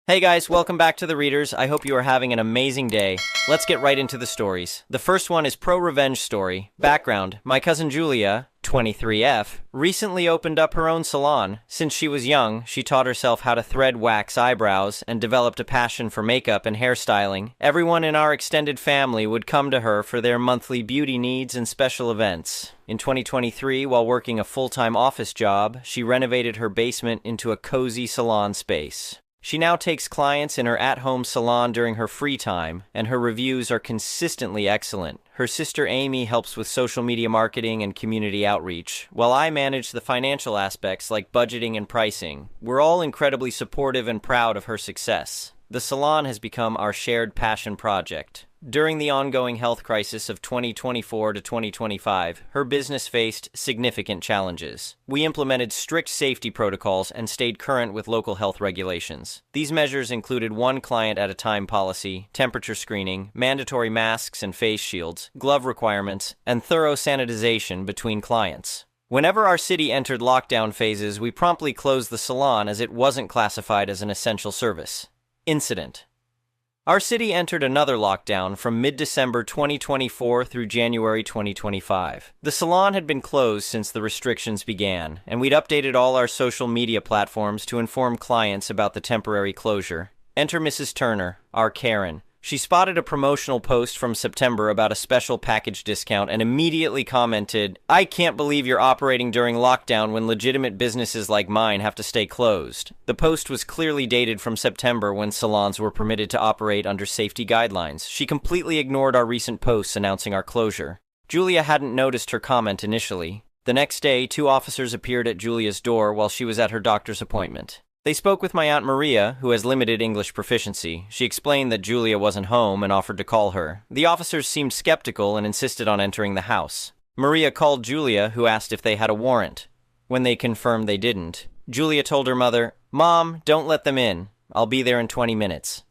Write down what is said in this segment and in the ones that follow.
Hey guys, welcome back to the Readers. I hope you are having an amazing day. Let's get right into the stories. The first one is Pro-Revenge Story. Background: my cousin Julia, 23F, recently opened up her own salon. Since she was young, she taught herself how to thread wax eyebrows and developed a passion for makeup and hairstyling. Everyone in our extended family would come to her for their monthly beauty needs and special events. In 2023, while working a full-time office job, she renovated her basement into a cozy salon space. She now takes clients in her at-home salon during her free time, and her reviews are consistently excellent. Her sister Amy helps with social media marketing and community outreach, while I manage the financial aspects like budgeting and pricing. We're all incredibly supportive and proud of her success. The salon has become our shared passion project. During the ongoing health crisis of 2024 to 2025, her business faced significant challenges. We implemented strict safety protocols and stayed current with local health regulations. These measures included one client at a time policy, temperature screening, mandatory masks and face shields, glove requirements, and thorough sanitization between clients. Whenever our city entered lockdown phases, we promptly closed the salon as it wasn't classified as an essential service. Incident: our city entered another lockdown from mid-December 2024 through January 2025. The salon had been closed since the restrictions began, and we'd updated all our social media platforms to inform clients about the temporary closure. Enter Mrs. Turner, our Karen. She spotted a promotional post from September about a special package discount and immediately commented, "I can't believe you're operating during lockdown when legitimate businesses like mine have to stay closed." The post was clearly dated from September, when salons were permitted to operate under safety guidelines. She completely ignored our recent posts announcing our closure. Julia hadn't noticed her comment initially. The next day, 2 officers appeared at Julia's door while she was at her doctor's appointment. They spoke with my Aunt Maria, who has limited English proficiency. She explained that Julia wasn't home and offered to call her. The officers seemed skeptical and insisted on entering the house. Maria called Julia, who asked if they had a warrant. When they confirmed they didn't, Julia told her mother, "Mom, don't let them in. I'll be there in 20 minutes.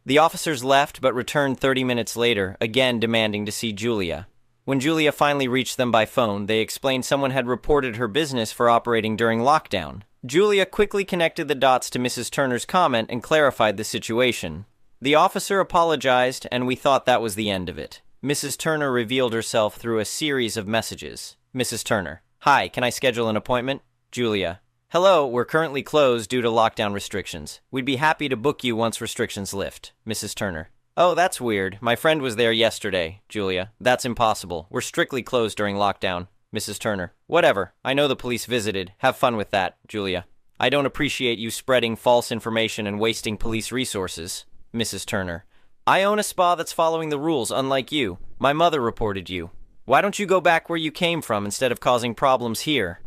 The officers left but returned 30 minutes later, again demanding to see Julia. When Julia finally reached them by phone, they explained someone had reported her business for operating during lockdown. Julia quickly connected the dots to Mrs. Turner's comment and clarified the situation. The officer apologized, and we thought that was the end of it. Mrs. Turner revealed herself through a series of messages. Mrs. Turner: "Hi, can I schedule an appointment?" Julia: "Hello, we're currently closed due to lockdown restrictions. We'd be happy to book you once restrictions lift." Mrs. Turner: "Oh, that's weird. My friend was there yesterday." Julia: "That's impossible. We're strictly closed during lockdown." Mrs. Turner: "Whatever. I know the police visited. Have fun with that." Julia: "I don't appreciate you spreading false information and wasting police resources." Mrs. Turner: "I own a spa that's following the rules, unlike you. My mother reported you. Why don't you go back where you came from instead of causing problems here?"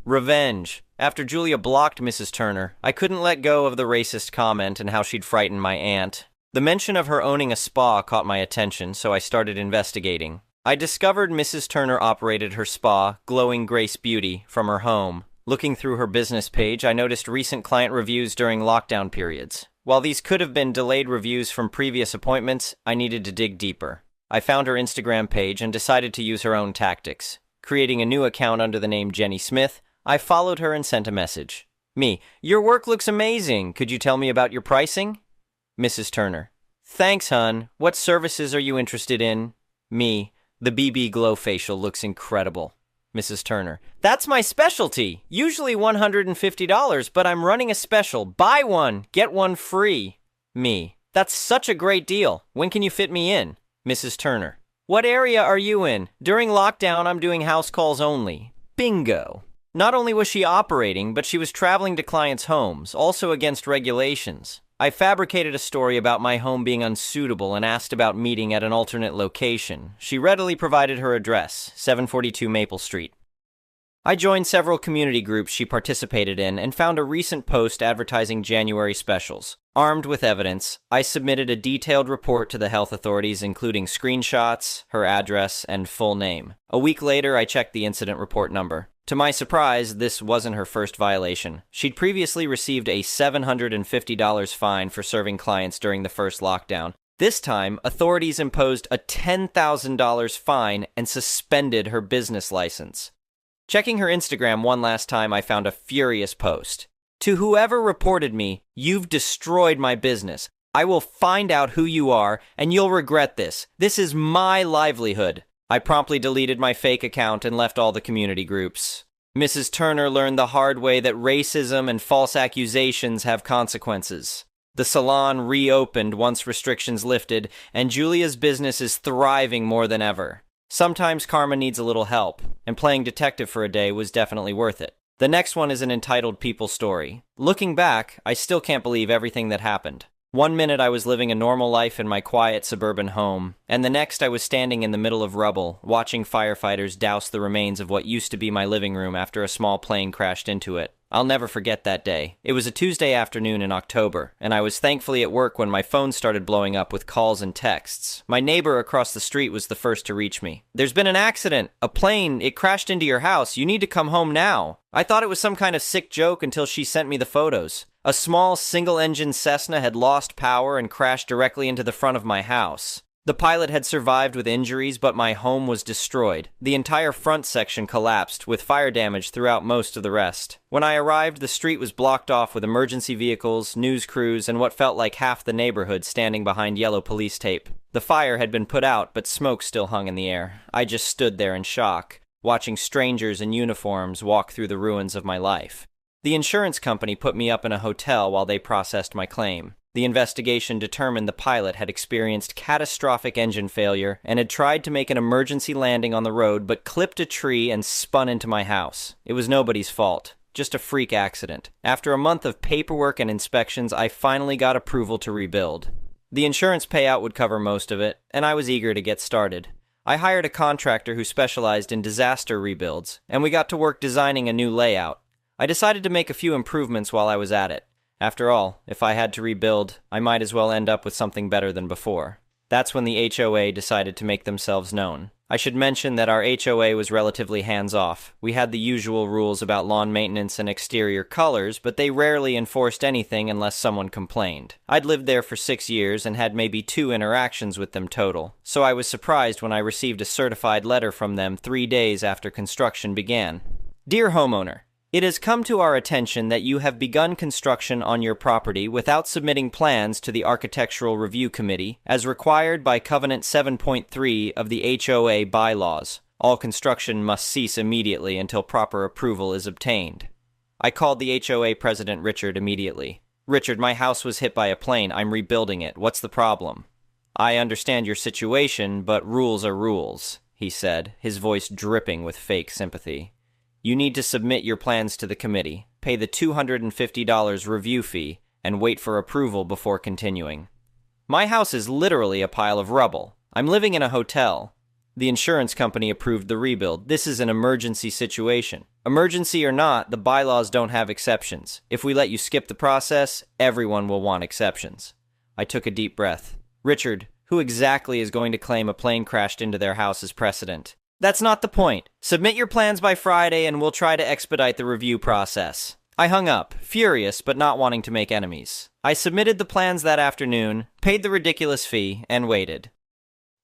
Revenge. After Julia blocked Mrs. Turner, I couldn't let go of the racist comment and how she'd frightened my aunt. The mention of her owning a spa caught my attention, so I started investigating. I discovered Mrs. Turner operated her spa, Glowing Grace Beauty, from her home. Looking through her business page, I noticed recent client reviews during lockdown periods. While these could have been delayed reviews from previous appointments, I needed to dig deeper. I found her Instagram page and decided to use her own tactics. Creating a new account under the name Jenny Smith, I followed her and sent a message. Me: "Your work looks amazing. Could you tell me about your pricing?" Mrs. Turner: "Thanks, hun. What services are you interested in?" Me: "The BB Glow facial looks incredible." Mrs. Turner: "That's my specialty. Usually $150, but I'm running a special. Buy one, get one free." Me: "That's such a great deal. When can you fit me in?" Mrs. Turner: "What area are you in? During lockdown, I'm doing house calls only." Bingo. Not only was she operating, but she was traveling to clients' homes, also against regulations. I fabricated a story about my home being unsuitable and asked about meeting at an alternate location. She readily provided her address, 742 Maple Street. I joined several community groups she participated in and found a recent post advertising January specials. Armed with evidence, I submitted a detailed report to the health authorities, including screenshots, her address, and full name. A week later, I checked the incident report number. To my surprise, this wasn't her first violation. She'd previously received a $750 fine for serving clients during the first lockdown. This time, authorities imposed a $10,000 fine and suspended her business license. Checking her Instagram one last time, I found a furious post. To whoever reported me, you've destroyed my business. I will find out who you are, and you'll regret this. This is my livelihood. I promptly deleted my fake account and left all the community groups. Mrs. Turner learned the hard way that racism and false accusations have consequences. The salon reopened once restrictions lifted, and Julia's business is thriving more than ever. Sometimes karma needs a little help, and playing detective for a day was definitely worth it. The next one is an entitled people story. Looking back, I still can't believe everything that happened. One minute I was living a normal life in my quiet suburban home, and the next I was standing in the middle of rubble, watching firefighters douse the remains of what used to be my living room after a small plane crashed into it. I'll never forget that day. It was a Tuesday afternoon in October, and I was thankfully at work when my phone started blowing up with calls and texts. My neighbor across the street was the first to reach me. "There's been an accident. A plane, it crashed into your house. You need to come home now." I thought it was some kind of sick joke until she sent me the photos. A small single-engine Cessna had lost power and crashed directly into the front of my house. The pilot had survived with injuries, but my home was destroyed. The entire front section collapsed, with fire damage throughout most of the rest. When I arrived, the street was blocked off with emergency vehicles, news crews, and what felt like half the neighborhood standing behind yellow police tape. The fire had been put out, but smoke still hung in the air. I just stood there in shock, watching strangers in uniforms walk through the ruins of my life. The insurance company put me up in a hotel while they processed my claim. The investigation determined the pilot had experienced catastrophic engine failure and had tried to make an emergency landing on the road but clipped a tree and spun into my house. It was nobody's fault, just a freak accident. After a month of paperwork and inspections, I finally got approval to rebuild. The insurance payout would cover most of it, and I was eager to get started. I hired a contractor who specialized in disaster rebuilds, and we got to work designing a new layout. I decided to make a few improvements while I was at it. After all, if I had to rebuild, I might as well end up with something better than before. That's when the HOA decided to make themselves known. I should mention that our HOA was relatively hands-off. We had the usual rules about lawn maintenance and exterior colors, but they rarely enforced anything unless someone complained. I'd lived there for 6 years and had maybe 2 interactions with them total, so I was surprised when I received a certified letter from them 3 days after construction began. Dear homeowner, it has come to our attention that you have begun construction on your property without submitting plans to the Architectural Review Committee, as required by Covenant 7.3 of the HOA bylaws. All construction must cease immediately until proper approval is obtained. I called the HOA president, Richard, immediately. "Richard, my house was hit by a plane. I'm rebuilding it. What's the problem?" "I understand your situation, but rules are rules," he said, his voice dripping with fake sympathy. "You need to submit your plans to the committee, pay the $250 review fee, and wait for approval before continuing." My house is literally a pile of rubble. I'm living in a hotel. The insurance company approved the rebuild. This is an emergency situation. Emergency or not, the bylaws don't have exceptions. If we let you skip the process, everyone will want exceptions. I took a deep breath. "Richard, who exactly is going to claim a plane crashed into their house as precedent?" "That's not the point. Submit your plans by Friday and we'll try to expedite the review process." I hung up, furious but not wanting to make enemies. I submitted the plans that afternoon, paid the ridiculous fee, and waited.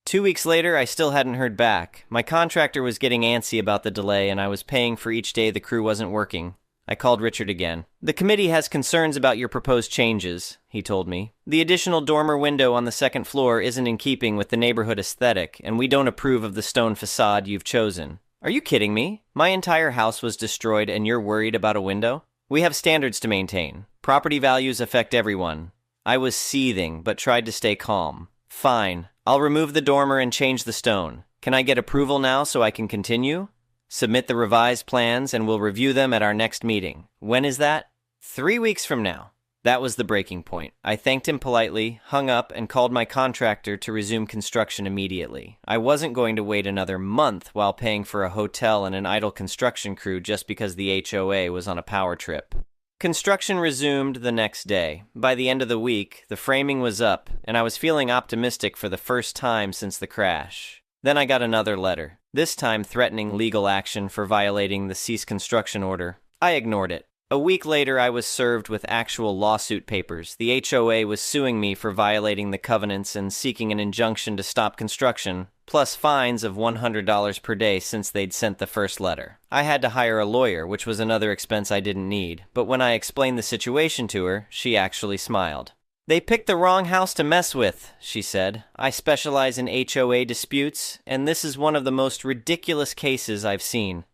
2 weeks later, I still hadn't heard back. My contractor was getting antsy about the delay and I was paying for each day the crew wasn't working. I called Richard again. "The committee has concerns about your proposed changes," he told me. "The additional dormer window on the second floor isn't in keeping with the neighborhood aesthetic, and we don't approve of the stone facade you've chosen." "Are you kidding me? My entire house was destroyed and you're worried about a window?" "We have standards to maintain. Property values affect everyone." I was seething, but tried to stay calm. "Fine. I'll remove the dormer and change the stone. Can I get approval now so I can continue?" "Submit the revised plans and we'll review them at our next meeting." "When is that?" 3 weeks from now. That was the breaking point. I thanked him politely, hung up, and called my contractor to resume construction immediately. I wasn't going to wait another month while paying for a hotel and an idle construction crew just because the HOA was on a power trip. Construction resumed the next day. By the end of the week, the framing was up, and I was feeling optimistic for the first time since the crash. Then I got another letter, this time threatening legal action for violating the cease construction order. I ignored it. A week later, I was served with actual lawsuit papers. The HOA was suing me for violating the covenants and seeking an injunction to stop construction, plus fines of $100 per day since they'd sent the first letter. I had to hire a lawyer, which was another expense I didn't need, but when I explained the situation to her, she actually smiled. "They picked the wrong house to mess with," she said. "I specialize in HOA disputes, and this is one of the most ridiculous cases I've seen."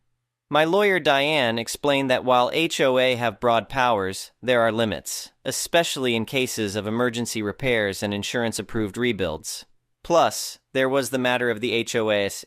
My lawyer Diane explained that while HOA have broad powers, there are limits, especially in cases of emergency repairs and insurance-approved rebuilds. Plus, there was the matter of the HOA's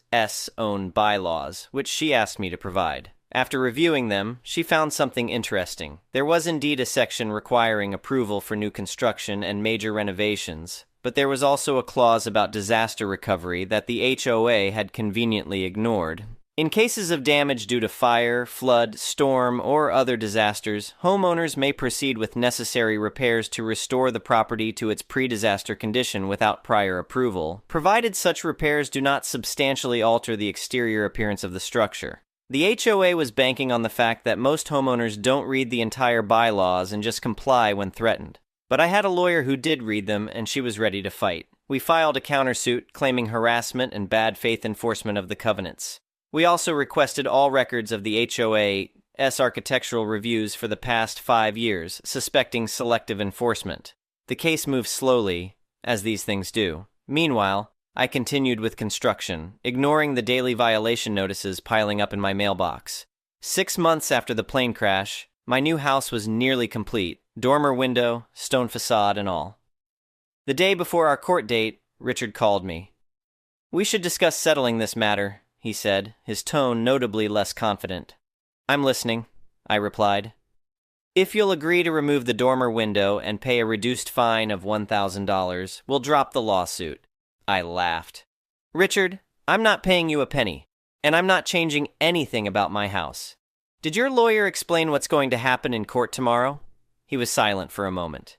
own bylaws, which she asked me to provide. After reviewing them, she found something interesting. There was indeed a section requiring approval for new construction and major renovations, but there was also a clause about disaster recovery that the HOA had conveniently ignored. In cases of damage due to fire, flood, storm, or other disasters, homeowners may proceed with necessary repairs to restore the property to its pre-disaster condition without prior approval, provided such repairs do not substantially alter the exterior appearance of the structure. The HOA was banking on the fact that most homeowners don't read the entire bylaws and just comply when threatened. But I had a lawyer who did read them, and she was ready to fight. We filed a countersuit claiming harassment and bad faith enforcement of the covenants. We also requested all records of the HOA's architectural reviews for the past 5 years, suspecting selective enforcement. The case moved slowly, as these things do. Meanwhile, I continued with construction, ignoring the daily violation notices piling up in my mailbox. 6 months after the plane crash, my new house was nearly complete, dormer window, stone facade, and all. The day before our court date, Richard called me. "We should discuss settling this matter," he said, his tone notably less confident. "I'm listening," I replied. "If you'll agree to remove the dormer window and pay a reduced fine of $1,000, we'll drop the lawsuit." I laughed. "Richard, I'm not paying you a penny, and I'm not changing anything about my house. Did your lawyer explain what's going to happen in court tomorrow?" He was silent for a moment.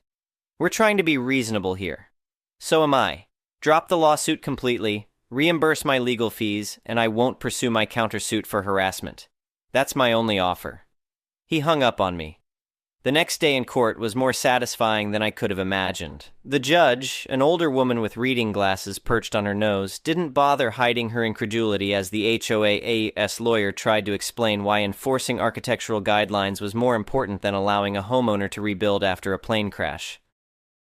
"We're trying to be reasonable here. So am I. Drop the lawsuit completely, reimburse my legal fees, and I won't pursue my countersuit for harassment. That's my only offer." He hung up on me. The next day in court was more satisfying than I could have imagined. The judge, an older woman with reading glasses perched on her nose, didn't bother hiding her incredulity as the HOA's lawyer tried to explain why enforcing architectural guidelines was more important than allowing a homeowner to rebuild after a plane crash.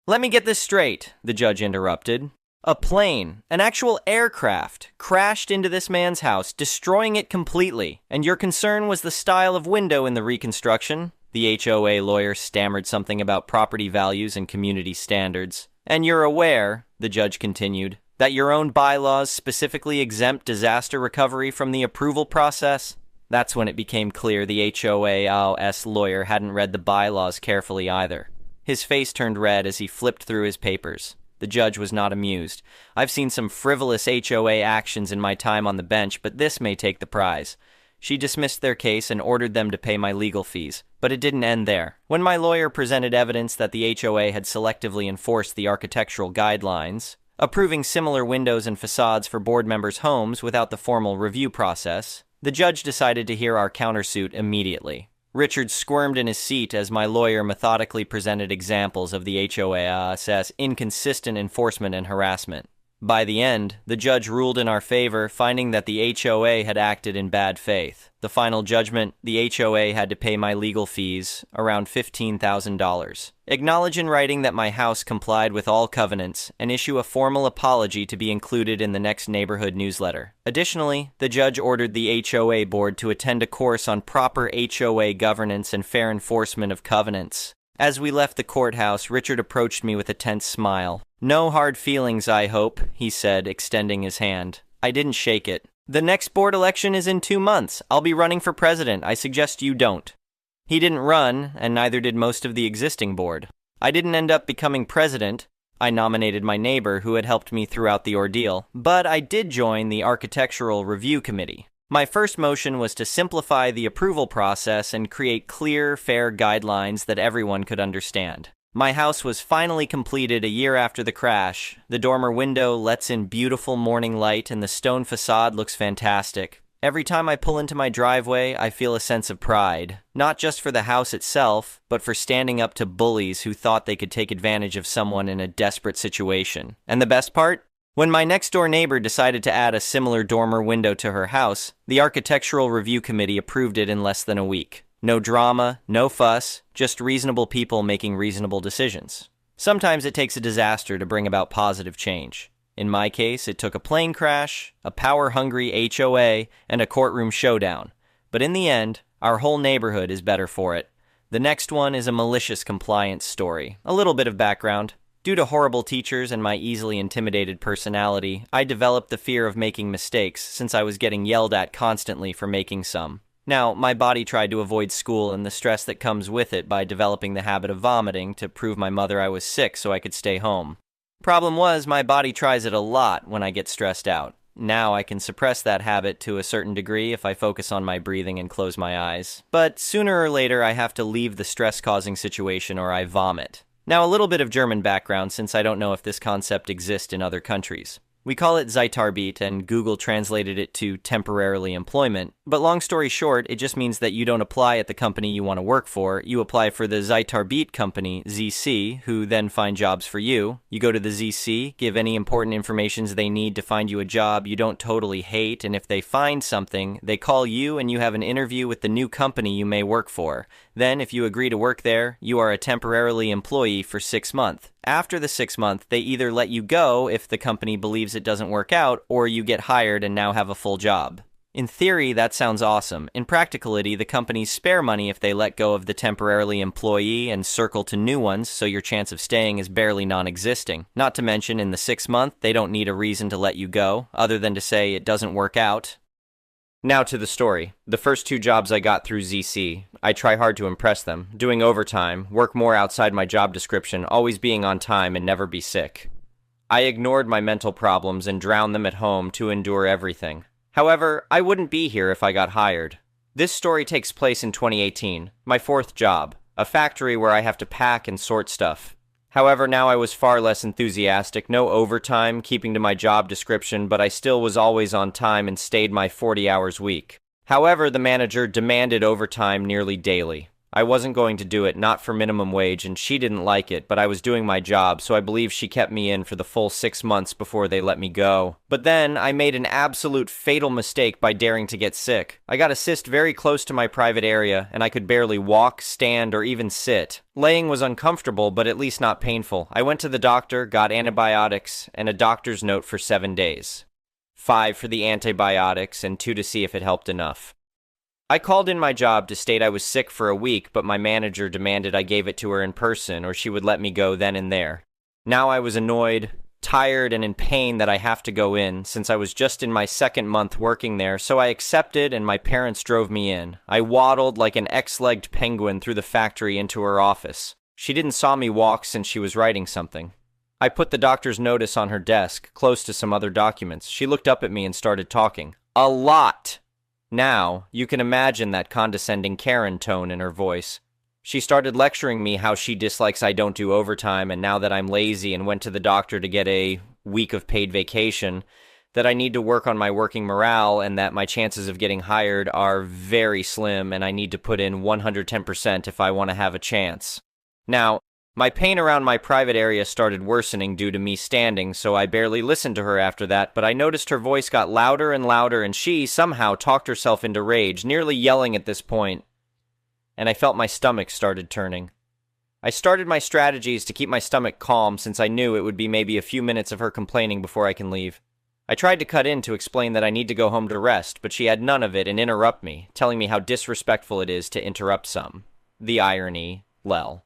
"Let me get this straight," the judge interrupted. "A plane, an actual aircraft, crashed into this man's house, destroying it completely, and your concern was the style of window in the reconstruction?" The HOA lawyer stammered something about property values and community standards. "And you're aware," the judge continued, "that your own bylaws specifically exempt disaster recovery from the approval process?" That's when it became clear the HOA's lawyer hadn't read the bylaws carefully either. His face turned red as he flipped through his papers. The judge was not amused. "I've seen some frivolous HOA actions in my time on the bench, but this may take the prize." She dismissed their case and ordered them to pay my legal fees. But it didn't end there. When my lawyer presented evidence that the HOA had selectively enforced the architectural guidelines, approving similar windows and facades for board members' homes without the formal review process, the judge decided to hear our countersuit immediately. Richard squirmed in his seat as my lawyer methodically presented examples of the HOA's inconsistent enforcement and harassment. By the end, the judge ruled in our favor, finding that the HOA had acted in bad faith. The final judgment, the HOA had to pay my legal fees, around $15,000, acknowledge in writing that my house complied with all covenants, and issue a formal apology to be included in the next neighborhood newsletter. Additionally, the judge ordered the HOA board to attend a course on proper HOA governance and fair enforcement of covenants. As we left the courthouse, Richard approached me with a tense smile. "No hard feelings, I hope," he said, extending his hand. I didn't shake it. "The next board election is in 2 months. I'll be running for president. I suggest you don't." He didn't run, and neither did most of the existing board. I didn't end up becoming president. I nominated my neighbor who had helped me throughout the ordeal, but I did join the Architectural Review Committee. My first motion was to simplify the approval process and create clear, fair guidelines that everyone could understand. My house was finally completed a year after the crash. The dormer window lets in beautiful morning light and the stone facade looks fantastic. Every time I pull into my driveway, I feel a sense of pride, not just for the house itself, but for standing up to bullies who thought they could take advantage of someone in a desperate situation. And the best part? When my next-door neighbor decided to add a similar dormer window to her house, the Architectural Review Committee approved it in less than a week. No drama, no fuss, just reasonable people making reasonable decisions. Sometimes it takes a disaster to bring about positive change. In my case, it took a plane crash, a power-hungry HOA, and a courtroom showdown. But in the end, our whole neighborhood is better for it. The next one is a malicious compliance story. A little bit of background. Due to horrible teachers and my easily intimidated personality, I developed the fear of making mistakes since I was getting yelled at constantly for making some. Now, my body tried to avoid school and the stress that comes with it by developing the habit of vomiting to prove my mother I was sick so I could stay home. Problem was, my body tries it a lot when I get stressed out. Now I can suppress that habit to a certain degree if I focus on my breathing and close my eyes. But sooner or later I have to leave the stress-causing situation or I vomit. Now a little bit of German background since I don't know if this concept exists in other countries. We call it Zeitarbeit and Google translated it to temporarily employment, but long story short, it just means that you don't apply at the company you want to work for, you apply for the Zeitarbeit company, ZC, who then find jobs for you. You go to the ZC, give any important information they need to find you a job you don't totally hate, and if they find something, they call you and you have an interview with the new company you may work for. Then, if you agree to work there, you are a temporarily employee for 6 months. After the 6 months, they either let you go if the company believes it doesn't work out, or you get hired and now have a full job. In theory, that sounds awesome. In practicality, the companies spare money if they let go of the temporarily employee and circle to new ones, so your chance of staying is barely non-existing. Not to mention, in the 6 months, they don't need a reason to let you go, other than to say it doesn't work out. Now to the story. The first 2 jobs I got through ZC. I try hard to impress them, doing overtime, work more outside my job description, always being on time and never be sick. I ignored my mental problems and drowned them at home to endure everything. However, I wouldn't be here if I got hired. This story takes place in 2018, my 4th job, a factory where I have to pack and sort stuff. However, now I was far less enthusiastic, no overtime, keeping to my job description, but I still was always on time and stayed my 40 hours week. However, the manager demanded overtime nearly daily. I wasn't going to do it, not for minimum wage, and she didn't like it, but I was doing my job, so I believe she kept me in for the full 6 months before they let me go. But then, I made an absolute fatal mistake by daring to get sick. I got a cyst very close to my private area, and I could barely walk, stand, or even sit. Laying was uncomfortable, but at least not painful. I went to the doctor, got antibiotics, and a doctor's note for 7 days. 5 for the antibiotics, and 2 to see if it helped enough. I called in my job to state I was sick for a week, but my manager demanded I gave it to her in person or she would let me go then and there. Now I was annoyed, tired, and in pain that I have to go in, since I was just in my 2nd month working there, so I accepted and my parents drove me in. I waddled like an X-legged penguin through the factory into her office. She didn't saw me walk since she was writing something. I put the doctor's notice on her desk, close to some other documents. She looked up at me and started talking. A lot! Now, you can imagine that condescending Karen tone in her voice. She started lecturing me how she dislikes I don't do overtime, and now that I'm lazy and went to the doctor to get a week of paid vacation, that I need to work on my working morale and that my chances of getting hired are very slim and I need to put in 110% if I want to have a chance. Now, my pain around my private area started worsening due to me standing, so I barely listened to her after that, but I noticed her voice got louder and louder, and she somehow talked herself into rage, nearly yelling at this point, and I felt my stomach started turning. I started my strategies to keep my stomach calm since I knew it would be maybe a few minutes of her complaining before I can leave. I tried to cut in to explain that I need to go home to rest, but she had none of it and interrupt me, telling me how disrespectful it is to interrupt some. The irony, lel.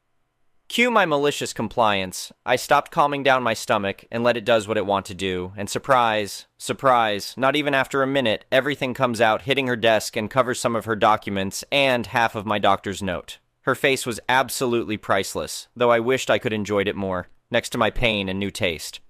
Cue my malicious compliance. I stopped calming down my stomach and let it does what it want to do, and surprise, not even after a minute, everything comes out, hitting her desk and covers some of her documents and half of my doctor's note. Her face was absolutely priceless, though I wished I could enjoyed it more, next to my pain and new taste.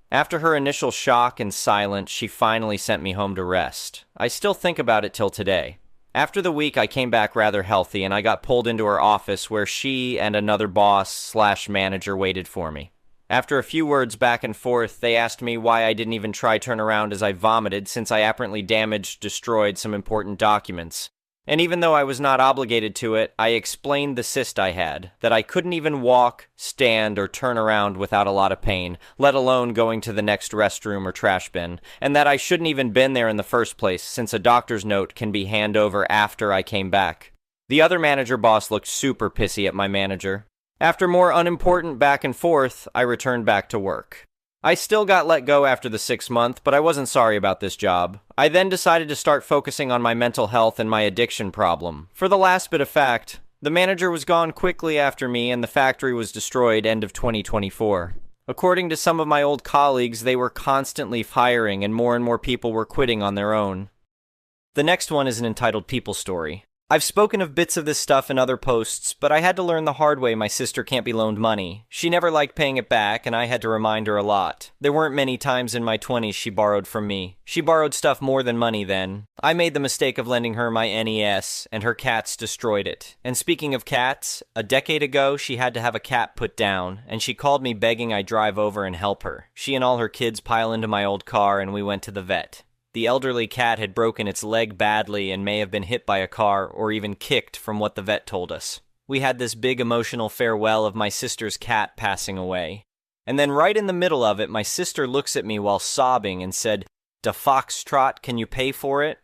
After her initial shock and silence, she finally sent me home to rest. I still think about it till today. After the week, I came back rather healthy, and I got pulled into her office where she and another boss/manager waited for me. After a few words back and forth, they asked me why I didn't even try turn around as I vomited since I apparently destroyed some important documents. And even though I was not obligated to it, I explained the cyst I had, that I couldn't even walk, stand, or turn around without a lot of pain, let alone going to the next restroom or trash bin, and that I shouldn't even been there in the first place since a doctor's note can be handed over after I came back. The other manager boss looked super pissy at my manager. After more unimportant back and forth, I returned back to work. I still got let go after the 6th month, but I wasn't sorry about this job. I then decided to start focusing on my mental health and my addiction problem. For the last bit of fact, the manager was gone quickly after me and the factory was destroyed end of 2024. According to some of my old colleagues, they were constantly hiring and more people were quitting on their own. The next one is an entitled people story. I've spoken of bits of this stuff in other posts, but I had to learn the hard way my sister can't be loaned money. She never liked paying it back, and I had to remind her a lot. There weren't many times in my 20s she borrowed from me. She borrowed stuff more than money then. I made the mistake of lending her my NES, and her cats destroyed it. And speaking of cats, a decade ago she had to have a cat put down, and she called me begging I drive over and help her. She and all her kids pile into my old car, and we went to the vet. The elderly cat had broken its leg badly and may have been hit by a car or even kicked from what the vet told us. We had this big emotional farewell of my sister's cat passing away. And then right in the middle of it, my sister looks at me while sobbing and said, "Da foxtrot, can you pay for it?"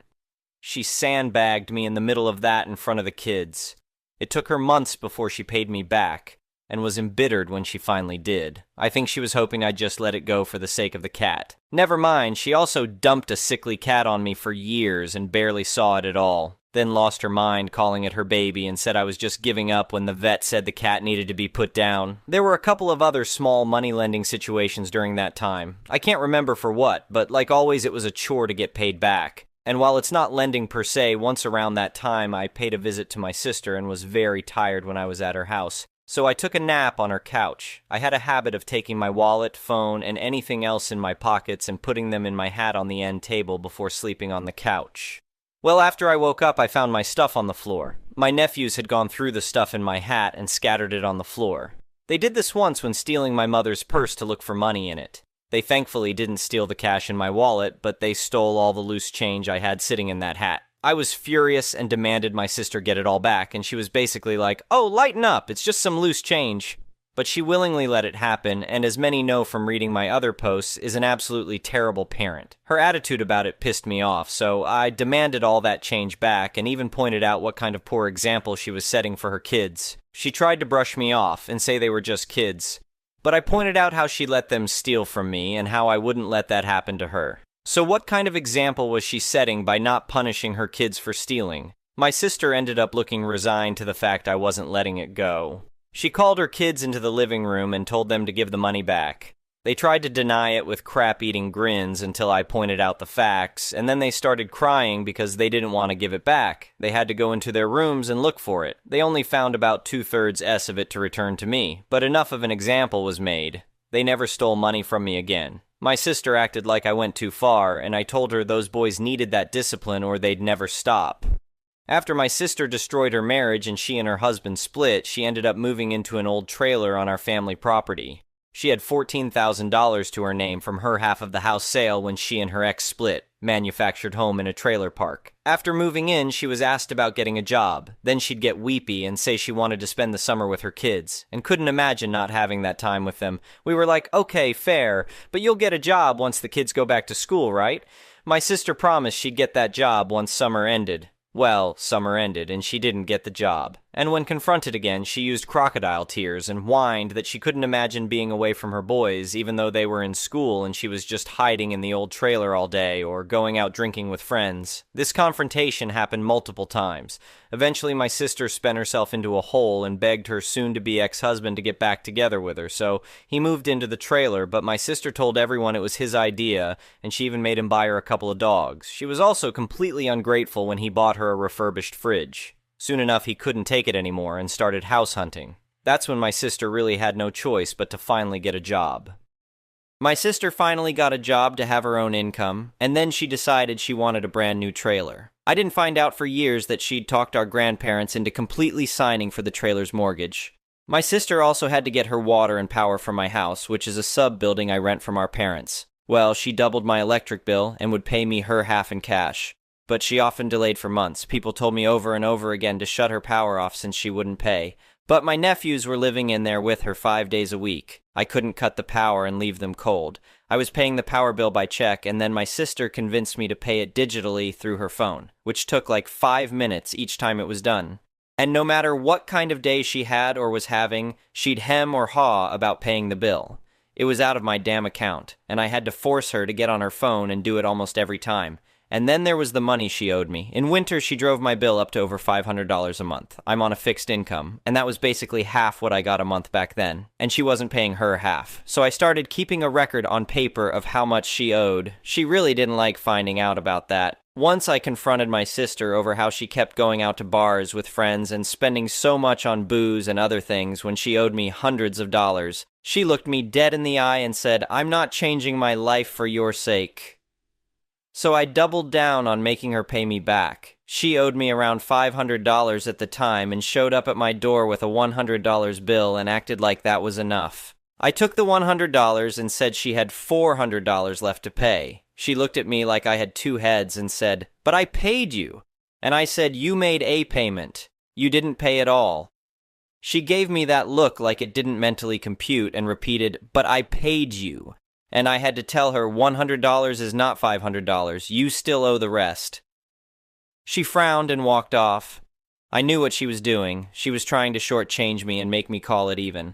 She sandbagged me in the middle of that in front of the kids. It took her months before she paid me back, and was embittered when she finally did. I think she was hoping I'd just let it go for the sake of the cat. Never mind, she also dumped a sickly cat on me for years and barely saw it at all. Then lost her mind calling it her baby and said I was just giving up when the vet said the cat needed to be put down. There were a couple of other small money lending situations during that time. I can't remember for what, but like always it was a chore to get paid back. And while it's not lending per se, once around that time I paid a visit to my sister and was very tired when I was at her house. So I took a nap on her couch. I had a habit of taking my wallet, phone, and anything else in my pockets and putting them in my hat on the end table before sleeping on the couch. Well, after I woke up, I found my stuff on the floor. My nephews had gone through the stuff in my hat and scattered it on the floor. They did this once when stealing my mother's purse to look for money in it. They thankfully didn't steal the cash in my wallet, but they stole all the loose change I had sitting in that hat. I was furious and demanded my sister get it all back, and she was basically like, "Oh, lighten up, it's just some loose change." But she willingly let it happen, and as many know from reading my other posts, is an absolutely terrible parent. Her attitude about it pissed me off, so I demanded all that change back, and even pointed out what kind of poor example she was setting for her kids. She tried to brush me off and say they were just kids, but I pointed out how she let them steal from me, and how I wouldn't let that happen to her. So what kind of example was she setting by not punishing her kids for stealing? My sister ended up looking resigned to the fact I wasn't letting it go. She called her kids into the living room and told them to give the money back. They tried to deny it with crap-eating grins until I pointed out the facts, and then they started crying because they didn't want to give it back. They had to go into their rooms and look for it. They only found about 2/3 of it to return to me, but enough of an example was made. They never stole money from me again. My sister acted like I went too far, and I told her those boys needed that discipline or they'd never stop. After my sister destroyed her marriage and she and her husband split, she ended up moving into an old trailer on our family property. She had $14,000 to her name from her half of the house sale when she and her ex split, manufactured home in a trailer park. After moving in, she was asked about getting a job. Then she'd get weepy and say she wanted to spend the summer with her kids, and couldn't imagine not having that time with them. We were like, "Okay, fair, but you'll get a job once the kids go back to school, right?" My sister promised she'd get that job once summer ended. Well, summer ended, and she didn't get the job. And when confronted again, she used crocodile tears and whined that she couldn't imagine being away from her boys, even though they were in school and she was just hiding in the old trailer all day or going out drinking with friends. This confrontation happened multiple times. Eventually, my sister spent herself into a hole and begged her soon-to-be ex-husband to get back together with her, so he moved into the trailer, but my sister told everyone it was his idea, and she even made him buy her a couple of dogs. She was also completely ungrateful when he bought her a refurbished fridge. Soon enough, he couldn't take it anymore and started house hunting. That's when my sister really had no choice but to finally get a job. My sister finally got a job to have her own income, and then she decided she wanted a brand new trailer. I didn't find out for years that she'd talked our grandparents into completely signing for the trailer's mortgage. My sister also had to get her water and power from my house, which is a sub-building I rent from our parents. Well, she doubled my electric bill and would pay me her half in cash. But she often delayed for months. People told me over and over again to shut her power off since she wouldn't pay. But my nephews were living in there with her 5 days a week. I couldn't cut the power and leave them cold. I was paying the power bill by check, and then my sister convinced me to pay it digitally through her phone, which took like 5 minutes each time it was done. And no matter what kind of day she had or was having, she'd hem or haw about paying the bill. It was out of my damn account, and I had to force her to get on her phone and do it almost every time. And then there was the money she owed me. In winter, she drove my bill up to over $500 a month. I'm on a fixed income, and that was basically half what I got a month back then. And she wasn't paying her half. So I started keeping a record on paper of how much she owed. She really didn't like finding out about that. Once I confronted my sister over how she kept going out to bars with friends and spending so much on booze and other things when she owed me hundreds of dollars. She looked me dead in the eye and said, "I'm not changing my life for your sake." So I doubled down on making her pay me back. She owed me around $500 at the time and showed up at my door with a $100 bill and acted like that was enough. I took the $100 and said she had $400 left to pay. She looked at me like I had two heads and said, "But I paid you." And I said, "You made a payment. You didn't pay at all." She gave me that look like it didn't mentally compute and repeated, "But I paid you." And I had to tell her $100 is not $500. You still owe the rest. She frowned and walked off. I knew what she was doing. She was trying to shortchange me and make me call it even.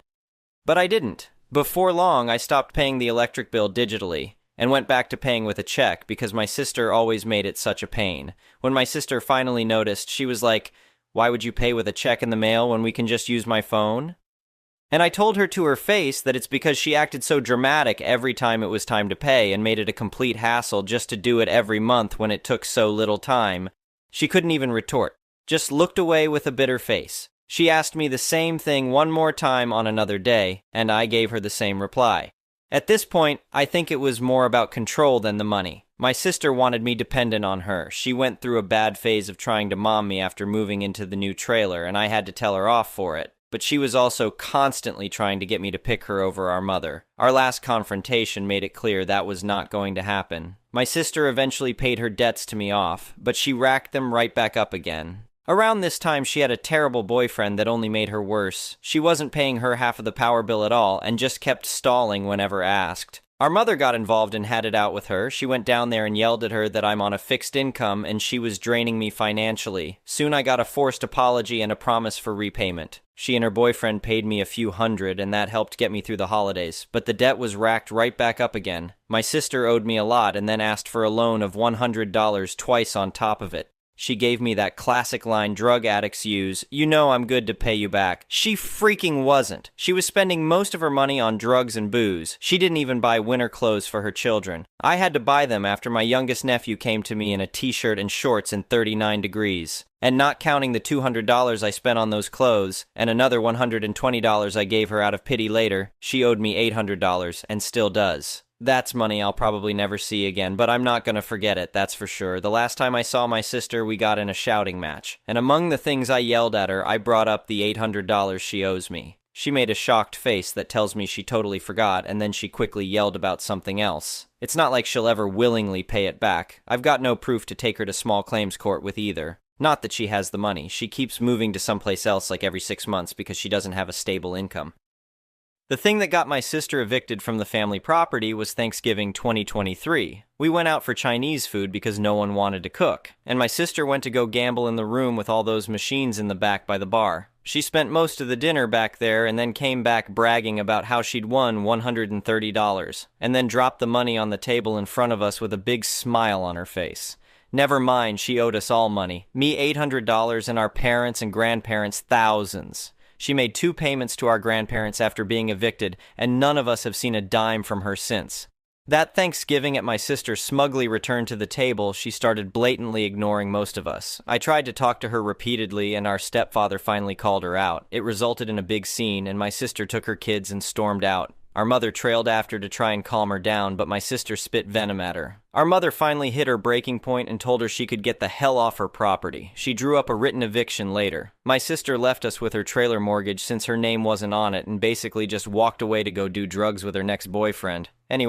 But I didn't. Before long, I stopped paying the electric bill digitally and went back to paying with a check because my sister always made it such a pain. When my sister finally noticed, she was like, "Why would you pay with a check in the mail when we can just use my phone?" And I told her to her face that it's because she acted so dramatic every time it was time to pay and made it a complete hassle just to do it every month when it took so little time. She couldn't even retort, just looked away with a bitter face. She asked me the same thing one more time on another day, and I gave her the same reply. At this point, I think it was more about control than the money. My sister wanted me dependent on her. She went through a bad phase of trying to mom me after moving into the new trailer, and I had to tell her off for it. But she was also constantly trying to get me to pick her over our mother. Our last confrontation made it clear that was not going to happen. My sister eventually paid her debts to me off, but she racked them right back up again. Around this time, she had a terrible boyfriend that only made her worse. She wasn't paying her half of the power bill at all and just kept stalling whenever asked. Our mother got involved and had it out with her. She went down there and yelled at her that I'm on a fixed income and she was draining me financially. Soon I got a forced apology and a promise for repayment. She and her boyfriend paid me a few hundred and that helped get me through the holidays, but the debt was racked right back up again. My sister owed me a lot and then asked for a loan of $100 twice on top of it. She gave me that classic line drug addicts use, "You know I'm good to pay you back." She freaking wasn't. She was spending most of her money on drugs and booze. She didn't even buy winter clothes for her children. I had to buy them after my youngest nephew came to me in a t-shirt and shorts in 39 degrees. And not counting the $200 I spent on those clothes, and another $120 I gave her out of pity later, she owed me $800 and still does. That's money I'll probably never see again, but I'm not gonna forget it, that's for sure. The last time I saw my sister, we got in a shouting match. And among the things I yelled at her, I brought up the $800 she owes me. She made a shocked face that tells me she totally forgot, and then she quickly yelled about something else. It's not like she'll ever willingly pay it back. I've got no proof to take her to small claims court with either. Not that she has the money. She keeps moving to someplace else like every 6 months because she doesn't have a stable income. The thing that got my sister evicted from the family property was Thanksgiving 2023. We went out for Chinese food because no one wanted to cook, and my sister went to go gamble in the room with all those machines in the back by the bar. She spent most of the dinner back there and then came back bragging about how she'd won $130, and then dropped the money on the table in front of us with a big smile on her face. Never mind, she owed us all money. Me $800 and our parents and grandparents thousands. She made 2 payments to our grandparents after being evicted, and none of us have seen a dime from her since. That Thanksgiving at my sister smugly returned to the table, she started blatantly ignoring most of us. I tried to talk to her repeatedly, and our stepfather finally called her out. It resulted in a big scene, and my sister took her kids and stormed out. Our mother trailed after to try and calm her down, but my sister spit venom at her. Our mother finally hit her breaking point and told her she could get the hell off her property. She drew up a written eviction later. My sister left us with her trailer mortgage since her name wasn't on it and basically just walked away to go do drugs with her next boyfriend. Anyway,